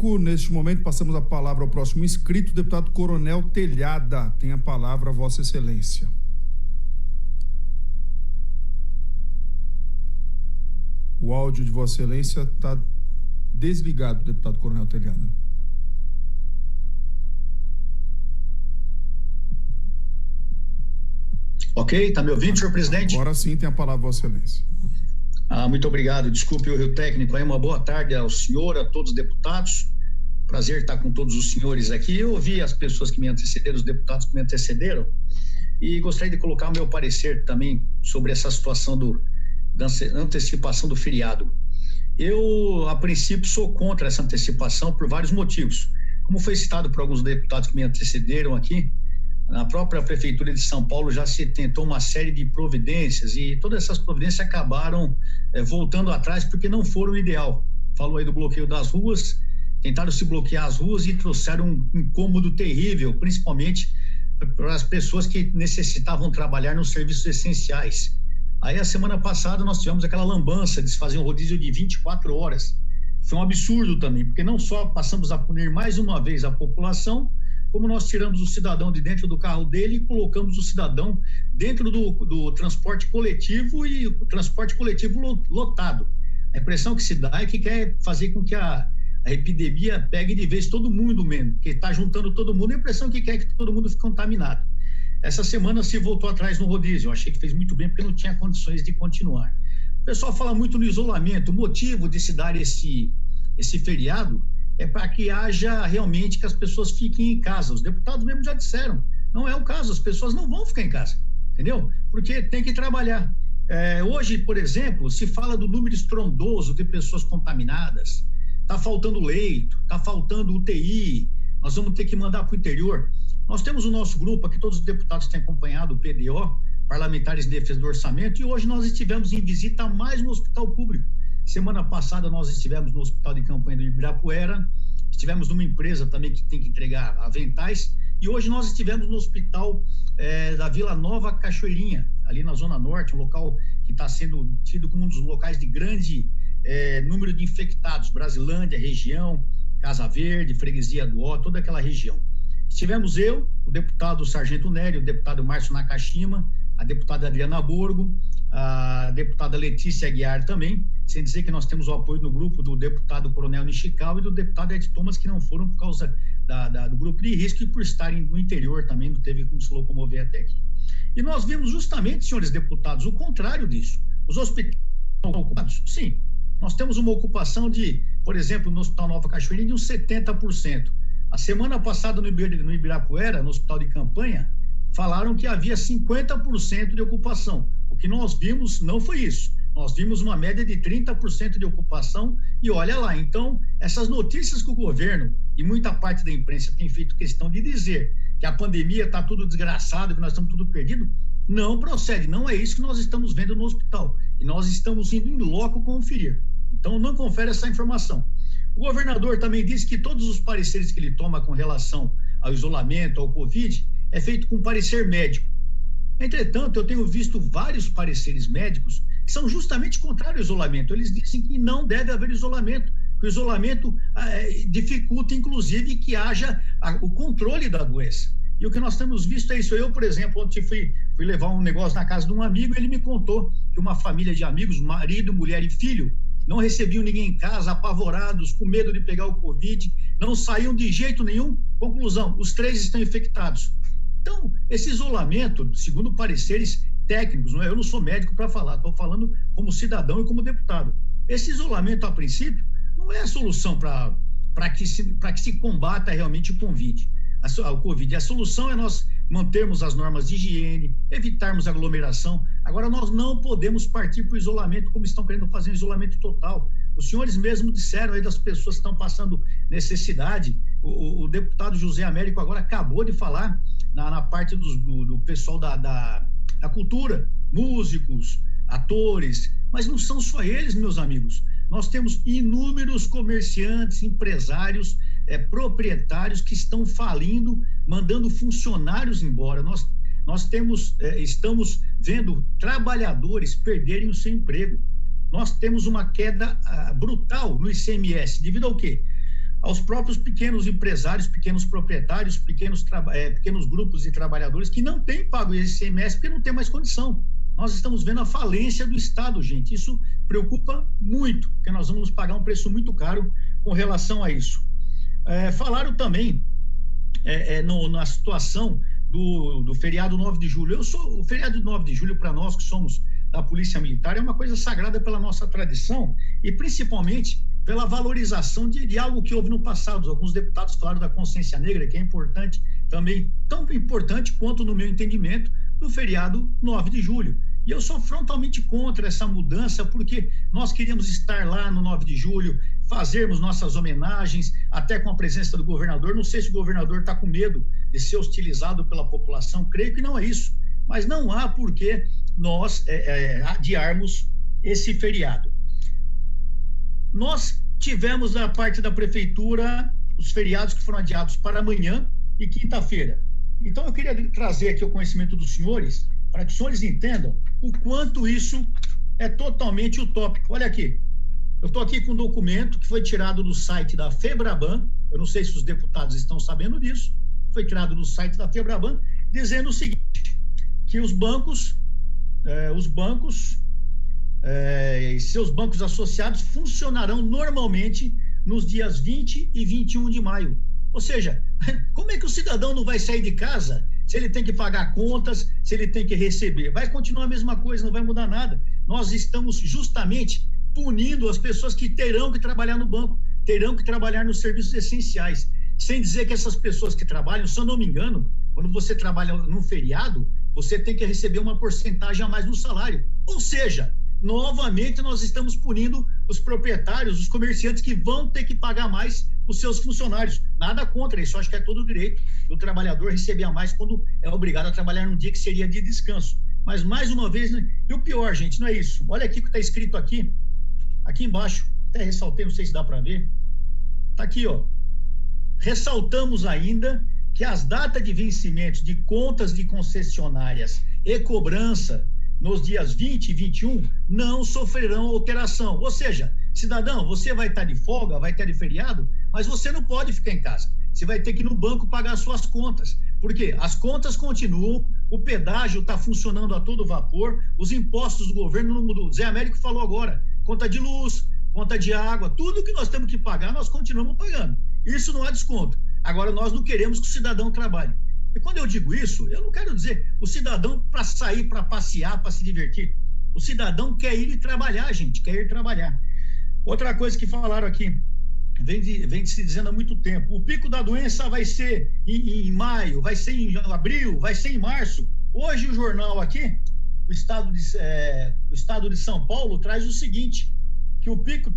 técnico. Neste momento, passamos a palavra ao próximo inscrito, deputado Coronel Telhada. Tem a palavra, Vossa Excelência. O áudio de Vossa Excelência está desligado, deputado Coronel Telhada. Ok, está me ouvindo, senhor presidente? Agora sim tem a palavra, Vossa Excelência. Muito obrigado. Desculpe o Rio Técnico aí. Uma boa tarde ao senhor, a todos os deputados. Prazer estar com todos os senhores aqui. Eu ouvi as pessoas que me antecederam, os deputados que me antecederam, e gostaria de colocar o meu parecer também sobre essa situação da antecipação do feriado. Eu, a princípio, sou contra essa antecipação por vários motivos. Como foi citado por alguns deputados que me antecederam aqui, na própria Prefeitura de São Paulo já se tentou uma série de providências e todas essas providências acabaram voltando atrás porque não foram o ideal. Falou aí do bloqueio das ruas, tentaram se bloquear as ruas e trouxeram um incômodo terrível, principalmente para as pessoas que necessitavam trabalhar nos serviços essenciais. Aí a semana passada nós tivemos aquela lambança de se fazer um rodízio de 24 horas. Foi um absurdo também, porque não só passamos a punir mais uma vez a população, como nós tiramos o cidadão de dentro do carro dele e colocamos o cidadão dentro do transporte coletivo e o transporte coletivo lotado. A impressão que se dá é que quer fazer com que a epidemia pegue de vez todo mundo mesmo, que está juntando todo mundo, a impressão que quer que todo mundo fique contaminado. Essa semana se voltou atrás no rodízio, eu achei que fez muito bem porque não tinha condições de continuar. O pessoal fala muito no isolamento, o motivo de se dar esse feriado é para que haja realmente que as pessoas fiquem em casa. Os deputados mesmo já disseram, não é o caso, as pessoas não vão ficar em casa, entendeu? Porque tem que trabalhar. Hoje, por exemplo, se fala do número estrondoso de pessoas contaminadas, está faltando leito, está faltando UTI, nós vamos ter que mandar para o interior. Nós temos o nosso grupo aqui, todos os deputados têm acompanhado o PDO, Parlamentares em Defesa do Orçamento, e hoje nós estivemos em visita mais no hospital público. Semana passada nós estivemos no Hospital de Campanha do Ibirapuera, estivemos numa empresa também que tem que entregar aventais, e hoje nós estivemos no Hospital da Vila Nova Cachoeirinha, ali na Zona Norte, um local que está sendo tido como um dos locais de grande número de infectados, Brasilândia, região, Casa Verde, Freguesia do Ó, toda aquela região. Estivemos eu, o deputado Sargento Nery, o deputado Márcio Nakashima, a deputada Adriana Borgo, a deputada Letícia Aguiar também, sem dizer que nós temos o apoio no grupo do deputado Coronel Nishikawa e do deputado Ed Thomas, que não foram por causa do grupo de risco e por estarem no interior também, não teve como se locomover até aqui. E nós vimos justamente, senhores deputados, o contrário disso. Os hospitais estão ocupados? Sim. Nós temos uma ocupação de, por exemplo, no Hospital Nova Cachoeirinha, de uns 70%. A semana passada no Ibirapuera, no Hospital de Campanha, falaram que havia 50% de ocupação. O que nós vimos não foi isso. Nós vimos uma média de 30% de ocupação e olha lá. Então, essas notícias que o governo e muita parte da imprensa tem feito questão de dizer que a pandemia está tudo desgraçado, que nós estamos tudo perdido, não procede. Não é isso que nós estamos vendo no hospital. E nós estamos indo em loco conferir. Então, não confere essa informação. O governador também disse que todos os pareceres que ele toma com relação ao isolamento, ao Covid, é feito com parecer médico. Entretanto, eu tenho visto vários pareceres médicos que são justamente contrários ao isolamento. Eles dizem que não deve haver isolamento, que o isolamento dificulta, inclusive, que haja o controle da doença. E o que nós temos visto é isso. Eu, por exemplo, ontem fui levar um negócio na casa de um amigo e ele me contou que uma família de amigos, marido, mulher e filho, não recebiam ninguém em casa, apavorados, com medo de pegar o Covid, não saíam de jeito nenhum. Conclusão, os 3 estão infectados. Então, esse isolamento, segundo pareceres técnicos, eu não sou médico para falar, estou falando como cidadão e como deputado. Esse isolamento, a princípio, não é a solução para que se combata realmente o Covid. A solução é nós mantermos as normas de higiene, evitarmos aglomeração. Agora, nós não podemos partir para o isolamento como estão querendo fazer um isolamento total. Os senhores mesmo disseram aí das pessoas que estão passando necessidade. O deputado José Américo agora acabou de falar na parte do pessoal da cultura, músicos, atores, mas não são só eles, meus amigos. Nós temos inúmeros comerciantes, empresários, proprietários que estão falindo, mandando funcionários embora. Nós estamos vendo trabalhadores perderem o seu emprego. Nós temos uma queda brutal no ICMS, devido ao quê? aos próprios pequenos empresários, pequenos proprietários, pequenos grupos de trabalhadores que não têm pago ICMS porque não tem mais condição. Nós estamos vendo a falência do Estado, gente. Isso preocupa muito, porque nós vamos pagar um preço muito caro com relação a isso. Falaram também na situação do feriado 9 de julho. O feriado 9 de julho, para nós que somos da Polícia Militar, é uma coisa sagrada pela nossa tradição e principalmente pela valorização de algo que houve no passado. Alguns deputados falaram da consciência negra, que é importante também, tão importante quanto, no meu entendimento, do feriado 9 de julho. E eu sou frontalmente contra essa mudança, porque nós queríamos estar lá no 9 de julho, fazermos nossas homenagens, até com a presença do governador. Não sei se o governador está com medo de ser hostilizado pela população, creio que não é isso. Mas não há por que nós adiarmos esse feriado. Nós tivemos da parte da prefeitura os feriados que foram adiados para amanhã e quinta-feira. Então eu queria trazer aqui o conhecimento dos senhores, para que os senhores entendam o quanto isso é totalmente utópico. Olha aqui, eu estou aqui com um documento que foi tirado do site da FEBRABAN, eu não sei se os deputados estão sabendo disso, foi tirado do site da FEBRABAN, dizendo o seguinte, que os bancos e seus bancos associados funcionarão normalmente nos dias 20 e 21 de maio. Ou seja, como é que o cidadão não vai sair de casa se ele tem que pagar contas, se ele tem que receber? Vai continuar a mesma coisa, não vai mudar nada. Nós estamos justamente punindo as pessoas que terão que trabalhar no banco, terão que trabalhar nos serviços essenciais. Sem dizer que essas pessoas que trabalham, se eu não me engano, quando você trabalha num feriado, você tem que receber uma porcentagem a mais no salário. Ou seja, novamente nós estamos punindo os proprietários, os comerciantes que vão ter que pagar mais os seus funcionários. Nada contra isso, acho que é todo o direito do trabalhador receber a mais quando é obrigado a trabalhar num dia que seria dia de descanso. Mas, mais uma vez, e o pior, gente, não é isso. Olha aqui o que está escrito aqui embaixo, até ressaltei, não sei se dá para ver. Está aqui, ó. Ressaltamos ainda que as datas de vencimento de contas de concessionárias e cobrança nos dias 20 e 21 não sofrerão alteração. Ou seja, cidadão, você vai estar de folga, vai estar de feriado, mas você não pode ficar em casa. Você vai ter que ir no banco pagar suas contas. Por quê? As contas continuam, o pedágio está funcionando a todo vapor, os impostos do governo não mudou. O Zé Américo falou agora, conta de luz, conta de água, tudo que nós temos que pagar, nós continuamos pagando. Isso não há desconto. Agora, nós não queremos que o cidadão trabalhe. E quando eu digo isso, eu não quero dizer o cidadão para sair, para passear, para se divertir. O cidadão quer ir trabalhar, gente, quer ir trabalhar. Outra coisa que falaram aqui, vem se dizendo há muito tempo, o pico da doença vai ser em maio, vai ser em abril, vai ser em março. Hoje o jornal aqui, o Estado de São Paulo, traz o seguinte, que o pico,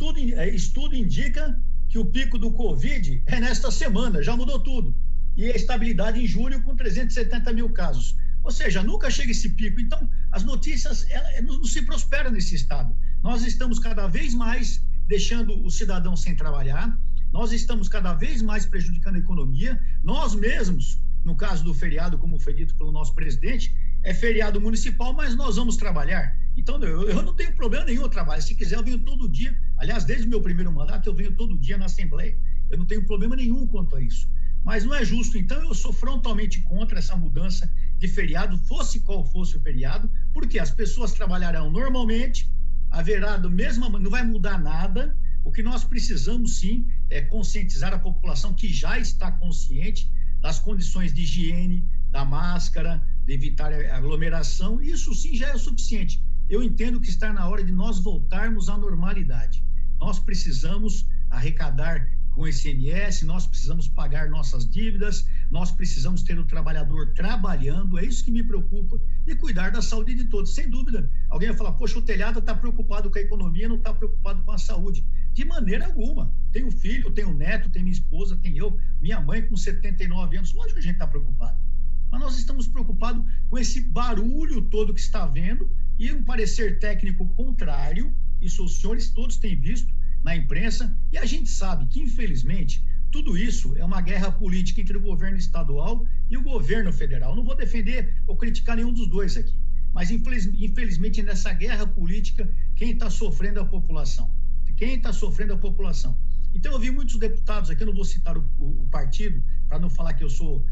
estudo indica que o pico do Covid é nesta semana, já mudou tudo. E a estabilidade em julho com 370 mil casos. Ou seja, nunca chega esse pico. Então, as notícias não se prosperam nesse estado. Nós estamos cada vez mais deixando o cidadão sem trabalhar, nós estamos cada vez mais prejudicando a economia, nós mesmos, no caso do feriado, como foi dito pelo nosso presidente, é feriado municipal, mas nós vamos trabalhar. Então, eu não tenho problema nenhum eu trabalho. Se quiser, eu venho todo dia. Aliás, desde o meu primeiro mandato, eu venho todo dia na Assembleia. Eu não tenho problema nenhum quanto a isso. Mas não é justo. Então, eu sou frontalmente contra essa mudança de feriado, fosse qual fosse o feriado, porque as pessoas trabalharão normalmente, haverá não vai mudar nada. O que nós precisamos, sim, é conscientizar a população que já está consciente das condições de higiene, da máscara, de evitar aglomeração. Isso, sim, já é o suficiente. Eu entendo que está na hora de nós voltarmos à normalidade. Nós precisamos arrecadar com o ICMS, nós precisamos pagar nossas dívidas, nós precisamos ter o trabalhador trabalhando, é isso que me preocupa, e cuidar da saúde de todos. Sem dúvida, alguém vai falar, poxa, o telhado está preocupado com a economia, não está preocupado com a saúde. De maneira alguma. Tenho filho, tenho neto, tenho minha esposa, tenho eu, minha mãe com 79 anos, lógico que a gente está preocupado. Mas nós estamos preocupados com esse barulho todo que está havendo e um parecer técnico contrário, isso os senhores todos têm visto na imprensa, e a gente sabe que, infelizmente, tudo isso é uma guerra política entre o governo estadual e o governo federal. Não vou defender ou criticar nenhum dos dois aqui, mas, infelizmente, nessa guerra política, quem está sofrendo é a população. Quem está sofrendo é a população. Então, eu vi muitos deputados aqui, eu não vou citar o partido, para não falar que eu sou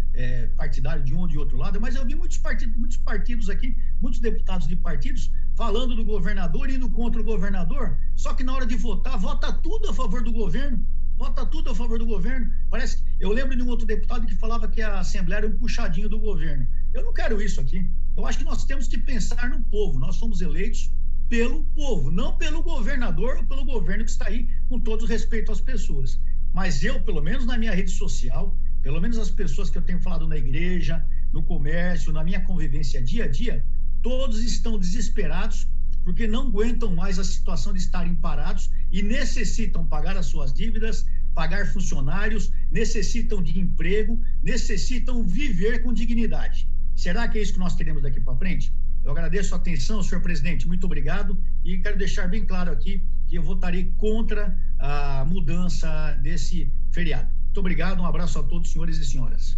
partidário de um ou de outro lado, mas eu vi muitos partidos aqui, muitos deputados de partidos, falando do governador, indo contra o governador, só que na hora de votar, vota tudo a favor do governo. Vota tudo a favor do governo. Parece, eu lembro de um outro deputado que falava que a Assembleia era um puxadinho do governo. Eu não quero isso aqui. Eu acho que nós temos que pensar no povo. Nós somos eleitos pelo povo, não pelo governador ou pelo governo que está aí, com todo respeito às pessoas. Mas eu, pelo menos na minha rede social, pelo menos as pessoas que eu tenho falado na igreja, no comércio, na minha convivência dia a dia, todos estão desesperados porque não aguentam mais a situação de estarem parados e necessitam pagar as suas dívidas, pagar funcionários, necessitam de emprego, necessitam viver com dignidade. Será que é isso que nós queremos daqui para frente? Eu agradeço a atenção, senhor presidente, muito obrigado, e quero deixar bem claro aqui que eu votarei contra a mudança desse feriado. Muito obrigado, um abraço a todos, senhores e senhoras.